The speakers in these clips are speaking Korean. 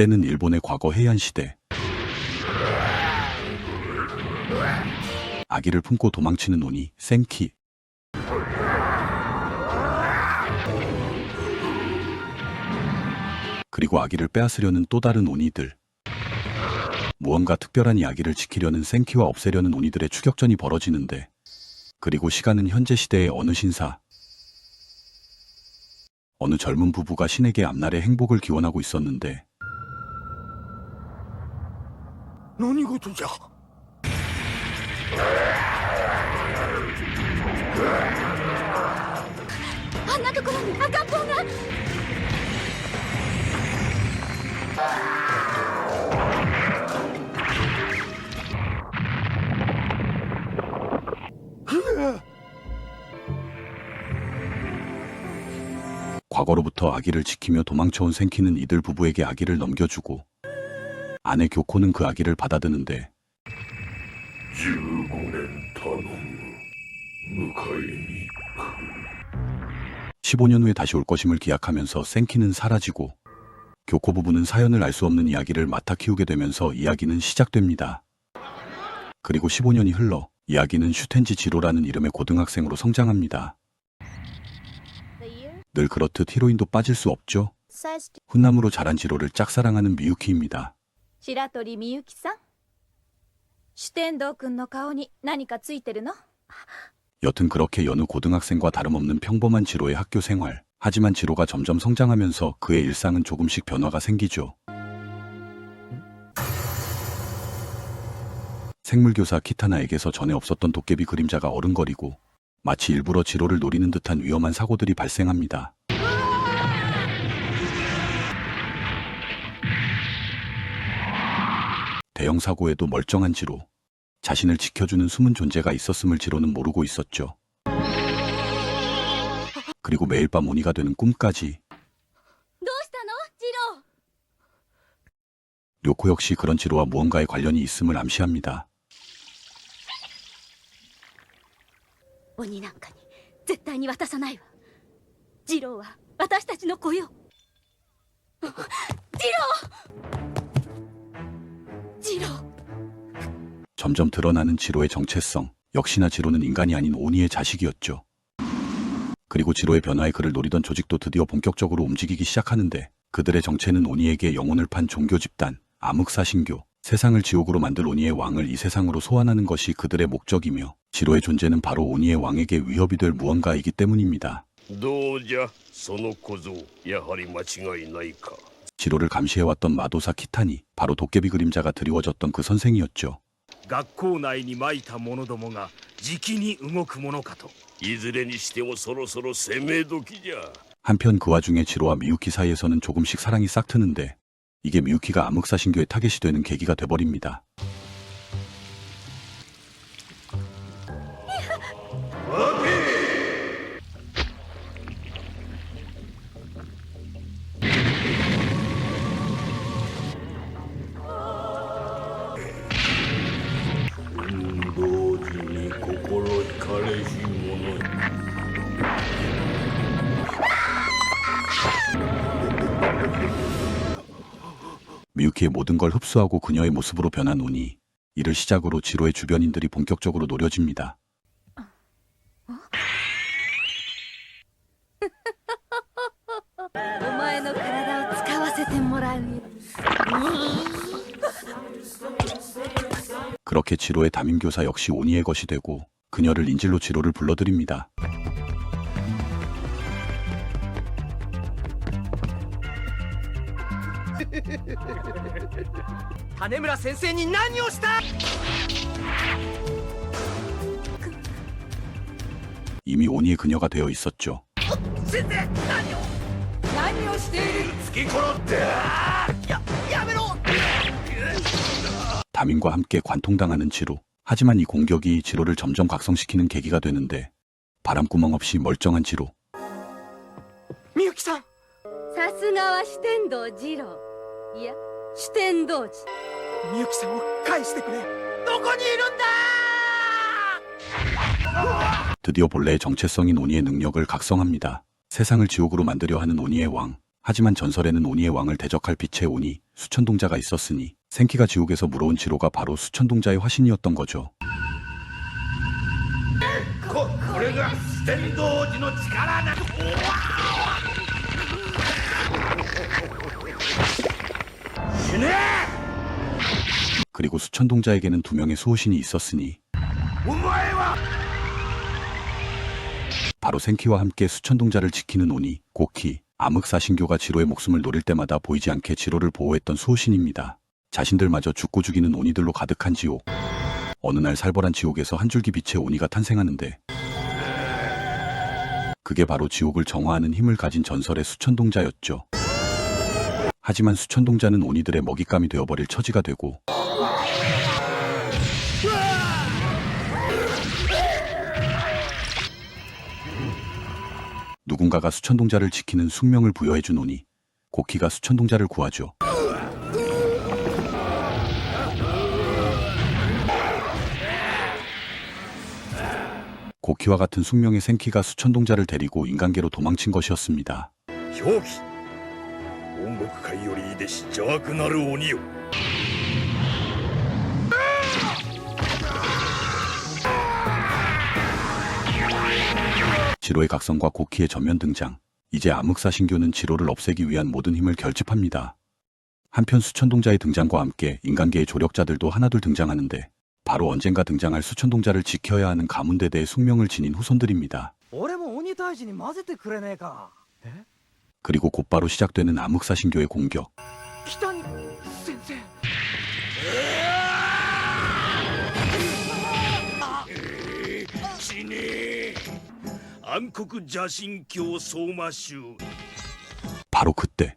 이때는 일본의 과거 해안시대. 아기를 품고 도망치는 오니 생키. 그리고 아기를 빼앗으려는 또 다른 오니들. 무언가 특별한 이 아기를 지키려는 생키와 없애려는 오니들의 추격전이 벌어지는데, 그리고 시간은 현재 시대의 어느 신사, 어느 젊은 부부가 신에게 앞날의 행복을 기원하고 있었는데, 何事じゃ。あんなところに赤ん坊が。과거로부터 아기를 지키며 도망쳐온 생키는 이들 부부에게 아기를 넘겨주고, 아내 교코는 그 아기를 받아드는데, 15年頼む。迎えに行く。 15년 후에 다시 올 것임을 기약하면서 생키는 사라지고, 교코 부부는 사연을 알 수 없는 이야기를 맡아 키우게 되면서 이야기는 시작됩니다. 그리고 15년이 흘러 이야기는 슈텐지 지로라는 이름의 고등학생으로 성장합니다. 늘 그렇듯 히로인도 빠질 수 없죠. 훈남으로 자란 지로를 짝사랑하는 미유키입니다. 白鳥みゆきさん、主天堂くんの顔に何かついてるの？ 여튼 그렇게 여느 고등학생과 다름없는 평범한 지로의 학교 생활. 하지만 지로가 점점 성장하면서 그의 일상은 조금씩 변화가 생기죠. 생물교사 키타나에게서 전에 없었던 도깨비 그림자가 어른거리고, 마치 일부러 지로를 노리는 듯한 위험한 사고들이 발생합니다. 대형 사고에도 멀쩡한 지로. 자신을 지켜주는 숨은 존재가 있었음을 지로는 모르고 있었죠. 그리고 매일 밤 오니가 되는 꿈까지. どうしたの？ジロー。 료코 역시 그런 지로와 무언가의 관련이 있음을 암시합니다. 鬼なんかに絶対に渡さないわ。ジローは私たちの子よ。ジロー。ジロー。 점점 드러나는 지로의 정체성. 역시나 지로는 인간이 아닌 오니의 자식이었죠. 그리고 지로의 변화에 그를 노리던 조직도 드디어 본격적으로 움직이기 시작하는데, 그들의 정체는 오니에게 영혼을 판 종교 집단, 암흑사신교. 세상을 지옥으로 만들 오니의 왕을 이 세상으로 소환하는 것이 그들의 목적이며, 지로의 존재는 바로 오니의 왕에게 위협이 될 무언가이기 때문입니다. どうじゃ、その小僧、やはり間違いないか。 지로를 감시해왔던 마도사 키타니, 바로 도깨비 그림자가 드리워졌던 그 선생이었죠. 学校内にまいた者どもがじきに動くものかと。いずれにしてもそろそろ攻め時じゃ。 한편 그 와중에 지로와 미유키 사이에서는 조금씩 사랑이 싹트는데, 이게 미유키가 암흑사신교의 타겟이 되는 계기가 돼버립니다. 미유키의 모든 걸 흡수하고 그녀의 모습으로 변한 오니, 이를 시작으로 지로의 주변인들이 본격적으로 노려집니다. お前の体を使わせてもらうよ。 그렇게 지로의 담임교사 역시 오니의 것이 되고, 그녀를 인질로 지로를 불러들입니다. 種村先生に何をした？ 이미 오니의 그녀가 되어 있었죠. 先生、何をしている？突きころって。やめろ！ 담임과 함께 관통당하는 지로. 하지만 이 공격이 지로를 점점 각성시키는 계기가 되는데, 바람구멍 없이 멀쩡한 지로. みゆきさん。さすがは主天堂二郎。いや、主天堂寺。みゆきさんを返してくれ。どこにいるんだ！ 드디어 본래의 정체성인 오니의 능력을 각성합니다. 세상을 지옥으로 만들려 하는 오니의 왕. 하지만 전설에는 오니의 왕을 대적할 빛의 오니, 수천동자가 있었으니 생키가 지옥에서 물어온 지로가 바로 수천동자의 화신이었던 거죠. これが天童寺の力だ。 그리고 수천동자에게는 두 명의 수호신이 있었으니 お前は 바로 생키와 함께 수천동자를 지키는 오니, 고키, 암흑사신교가 지로의 목숨을 노릴 때마다 보이지 않게 지로를 보호했던 수호신입니다. 자신들마저 죽고 죽이는 오니들로 가득한 지옥. 어느 날 살벌한 지옥에서 한 줄기 빛의 오니가 탄생하는데 그게 바로 지옥을 정화하는 힘을 가진 전설의 수천동자였죠. 하지만 수천동자는 오니들의 먹잇감이 되어버릴 처지가 되고 누군가가 수천동자를 지키는 숙명을 부여해준 오니, 고키가 수천동자를 구하죠. 고키와 같은 숙명의 생키가 수천동자를 데리고 인간계로 도망친 것이었습니다. 表記音楽界よりいでし邪悪なる鬼よ 지로의 각성과 고키의 전면 등장. 이제 암흑사신교는 지로를 없애기 위한 모든 힘을 결집합니다. 한편 수천동자의 등장과 함께 인간계의 조력자들도 하나둘 등장하는데 바로 언젠가 등장할 수천동자를 지켜야 하는 가문대대의 숙명을 지닌 후손들입니다. 俺も鬼退治に混ぜてくれねえか。 그리고 곧바로 시작되는 암흑사신교의 공격. 北に先生。 死ねえ暗黒邪神教相馬衆 바로 그때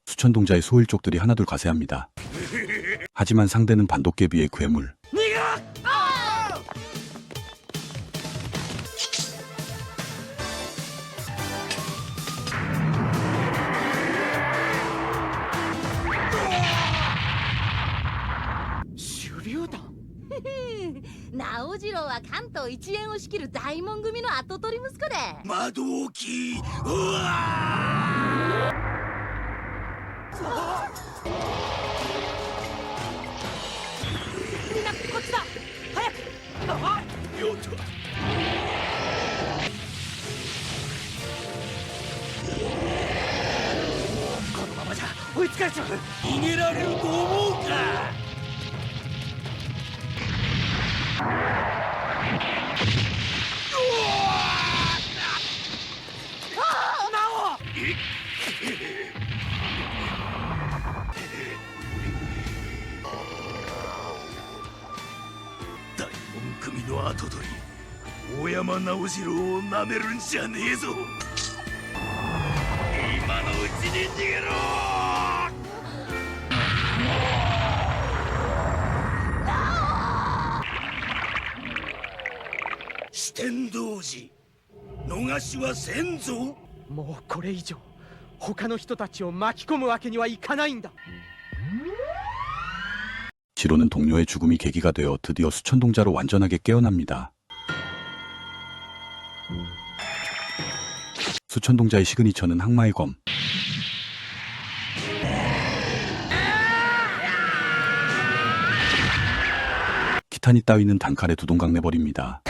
수천동자의 소일족들이 하나둘 가세합니다. 하지만 상대는 반도깨비의 괴물.直次郎は関東一円を仕切る大門組の跡取り息子で窓大きいうわみんなこっちだ早くーよっとこのままじゃ追いつかれちゃう。逃げられると思うか 大門組の跡取り大山直次郎をなめるんじゃねえぞ今のうちに逃げろ四天童寺逃しはせんぞもうこれ以上他の人たちを巻き込むわけにはいかないんだ。 지로는 동료의 죽음이 계기가 되어 드디어 수천동자로 완전하게 깨어납니다. 수천동자의 시그니처는 항마의 검. 키타니 따위는 단칼에 두 동강 내버립니다.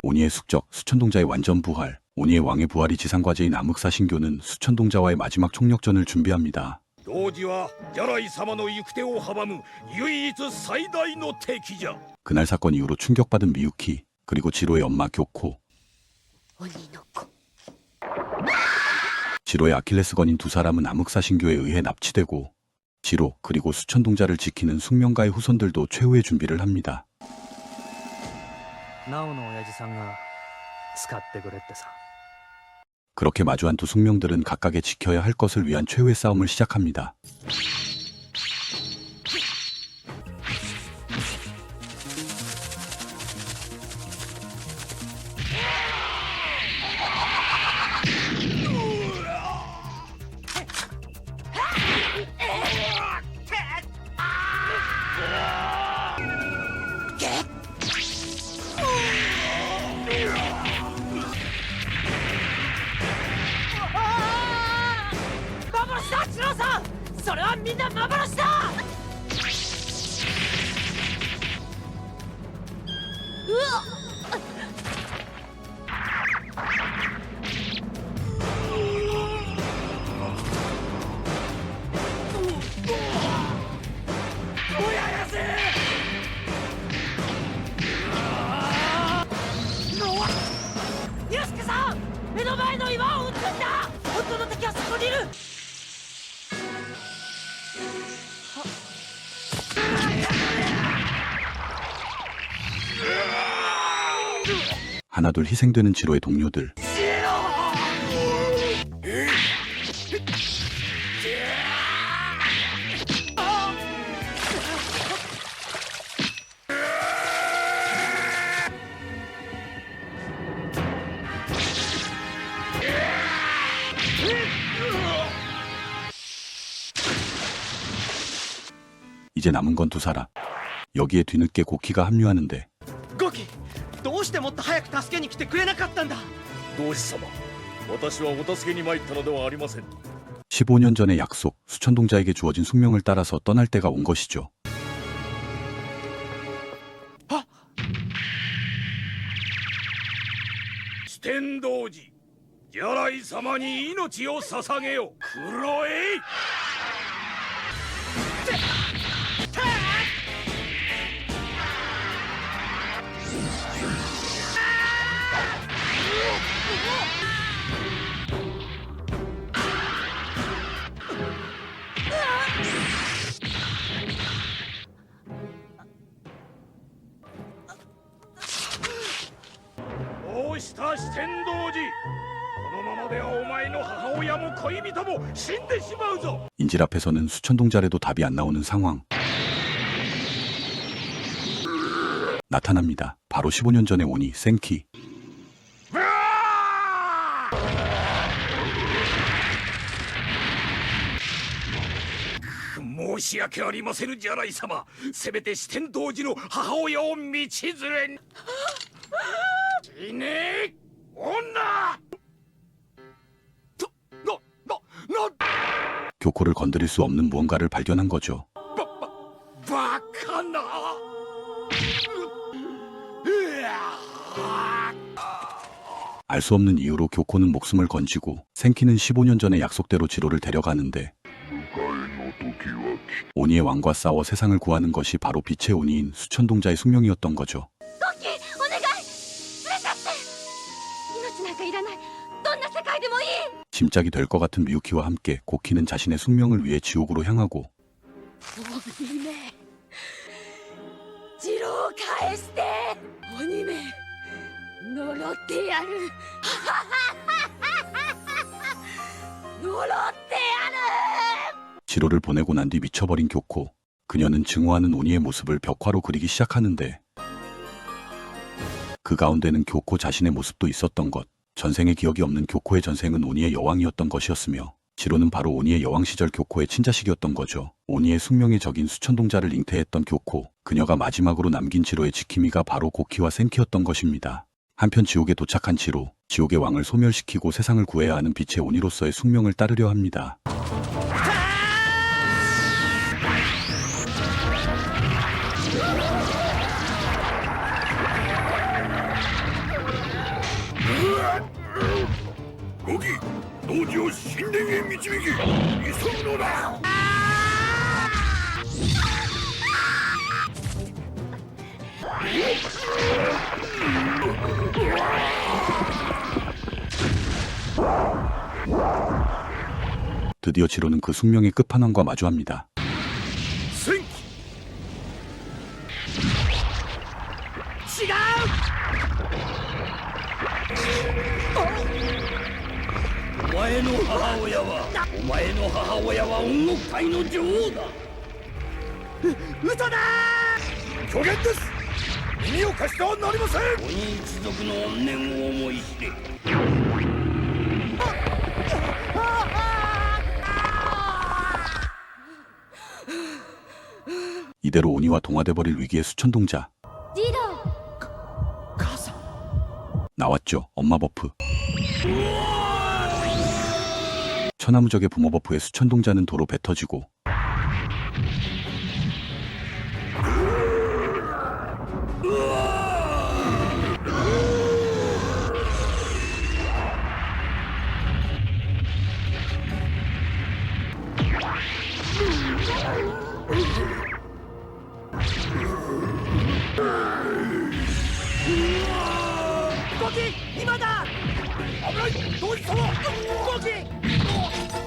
오니의 숙적, 수천동자의 완전 부활. 오니의 왕의 부활이 지상과제인 암흑사신교는 수천동자와의 마지막 총력전을 준비합니다. 童子はジャライ様の行く手を阻む唯一最大の敵じゃ 그날 사건 이후로 충격받은 미유키, 그리고 지로의 엄마 교코, 鬼の子 지로의 아킬레스건인 두 사람은 암흑사신교에 의해 납치되고 지로 그리고 수천동자를 지키는 숙명가의 후손들도 최후의 준비를 합니다. なおの親父さんが使ってくれってさ。 그렇게 마주한 두 숙명들은 각각의 지켜야 할 것을 위한 최후의 싸움을 시작합니다. それはみんな幻だ。ユースケさん、目の前の岩を撃つんだ。本当の敵はそこにいる。하나둘 희생되는 지로의 동료들. 이제 남은 건 두 사람. 여기에 뒤늦게 고키가 합류하는데 ゴキ、どうしてもっと早く助けに来てくれなかったんだ。同志様、私はお助けに参ったのではありません。 15년 전의 약속, 수천동자에게 주어진 숙명을 따라서 떠날 때가 온 것이죠. 四天童子、ギャライ様に命を捧げよ。クロエイ。どうした四天童子、このままではお前の母親も恋人も死んでしまうぞ。 인질 앞에서는 수천동자래도 답이 안 나오는 상황. 나타납니다. 바로 15년 전의 오니 센키. 申し訳ありませぬ、ジャライ様。せめて四天童子の母親を道連れに。死ねえ女。 교코를 건드릴 수 없는 무언가를 발견한 거죠. バカな。 알 수 없는 이유로 교코는 목숨을 건지고 센키는 15년 전의 약속대로 지로를 데려가는데 오니의 왕과 싸워 세상을 구하는 것이 바로 빛의 오니인 수천동자의 숙명이었던 거죠. ゴキ、お願い、連れてって。命なんかいらない。どんな世界でもいい。 짐짝이 될 것 같은 미유키와 함께 고키는 자신의 숙명을 위해 지옥으로 향하고 鬼め、ジローを返して。鬼め、呪ってやる。呪ってやる。 지로를 보내고 난 뒤 미쳐버린 교코. 그녀는 증오하는 오니의 모습을 벽화로 그리기 시작하는데 그 가운데는 교코 자신의 모습도 있었던 것. 전생의 기억이 없는 교코의 전생은 오니의 여왕이었던 것이었으며 지로는 바로 오니의 여왕 시절 교코의 친자식이었던 거죠. 오니의 숙명의 적인 수천동자를 잉태했던 교코. 그녀가 마지막으로 남긴 지로의 지킴이가 바로 고키와 센키였던 것입니다. 한편 지옥에 도착한 지로. 지옥의 왕을 소멸시키고 세상을 구해야 하는 빛의 오니로서의 숙명을 따르려 합니다. 고기, 노지を神殿へ導き、急ぐのだ。 드디어 지로는 그 숙명의 끝판왕과 마주합니다. 戦記。違う。お前の母親は音楽界の女王だ。嘘だ虚言です。耳を貸してはなりません。鬼一族の怨念を思い知れ。 이대로 오니와 동화돼버릴 위기의 수천동자. ジロー。 母さん。 나왔죠. 엄마 버프. 천하무적의 부모 버프에 수천동자는 도로 뱉어지고 同時様動き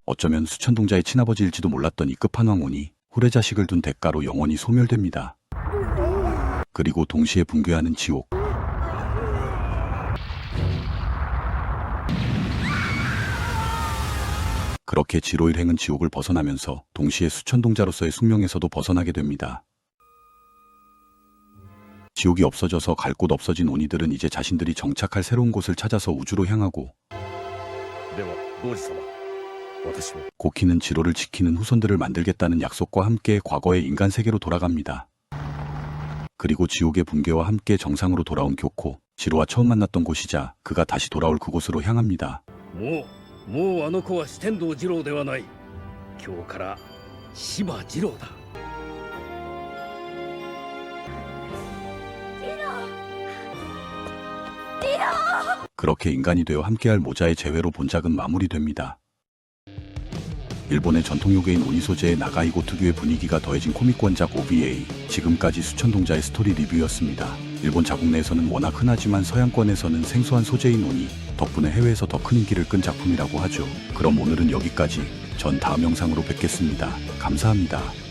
어쩌면 수천동자의 친아버지일지도 몰랐던 이 끝판왕 오니 홀의 자식을 둔 대가로 영원히 소멸됩니다. 그리고 동시에 붕괴하는 지옥. 그렇게 지로 일행은 지옥을 벗어나면서 동시에 수천동자로서의 숙명에서도 벗어나게 됩니다. 지옥이 없어져서 갈 곳 없어진 오니들은 이제 자신들이 정착할 새로운 곳을 찾아서 우주로 향하고 では王子様私も 고키는 지로를 지키는 후손들을 만들겠다는 약속과 함께 과거의 인간 세계로 돌아갑니다. 그리고 지옥의 붕괴와 함께 정상으로 돌아온 교코, 지로와 처음 만났던 곳이자 그가 다시 돌아올 그곳으로 향합니다. もうあの子は四天王二郎ではない。今日から芝二郎だ。 그렇게 인간이 되어 함께할 모자의 재회로 본작은 마무리됩니다. 일본의 전통 요괴인 오니 소재의 나가이고 특유의 분위기가 더해진 코믹 원작 OVA, 지금까지 수천동자의 스토리 리뷰였습니다. 일본 자국 내에서는 워낙 흔하지만 서양권에서는 생소한 소재인 오니, 덕분에 해외에서 더 큰 인기를 끈 작품이라고 하죠. 그럼 오늘은 여기까지. 전 다음 영상으로 뵙겠습니다. 감사합니다.